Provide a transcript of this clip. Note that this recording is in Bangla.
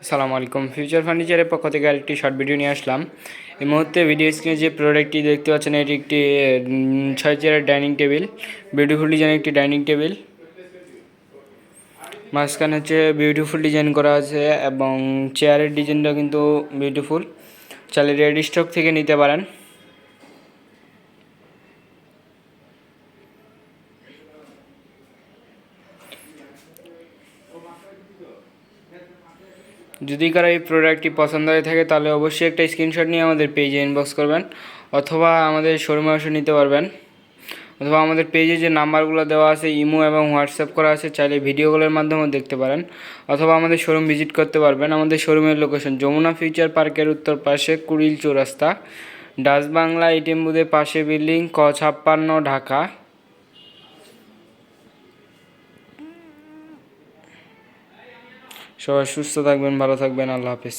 আসসালামু আলাইকুম। ফিউচার ফার্নিচারের পক্ষ থেকে আরেকটি শর্ট ভিডিও নিয়ে আসলাম। এই মুহূর্তে ভিডিও স্ক্রিনে যে প্রোডাক্টটি দেখতে পাচ্ছেন এটি একটি 6 চেয়ারের ডাইনিং টেবিল, বিউটিফুল ডিজাইন একটি ডাইনিং টেবিল। মাঝখানে হচ্ছে বিউটিফুল ডিজাইন করা আছে এবং চেয়ারের ডিজাইনটা কিন্তু বিউটিফুল। চাইলে রেডি স্টক থেকে নিতে পারেন। যদি কারো এই প্রোডাক্টটি পছন্দ হয়ে থাকে তাহলে অবশ্যই একটা স্ক্রিনশট নিয়ে আমাদের পেজে ইনবক্স করবেন, অথবা আমাদের শোরুমে এসে নিতে পারবেন, অথবা আমাদের পেজে যে নাম্বারগুলো দেওয়া আছে ইমো এবং হোয়াটসঅ্যাপ করা আছে, চাইলে ভিডিও কলের মাধ্যমেও দেখতে পারেন, অথবা আমাদের শোরুম ভিজিট করতে পারবেন। আমাদের শোরুমের লোকেশন যমুনা ফিউচার পার্কের উত্তর পাশে কুড়িল চৌরাস্তা, ডাচ বাংলা এটিএম বুথের পাশে বিল্ডিং, ক56, ঢাকা। সবাই সুস্থ থাকবেন, ভালো থাকবেন, আল্লাহ হাফিজ।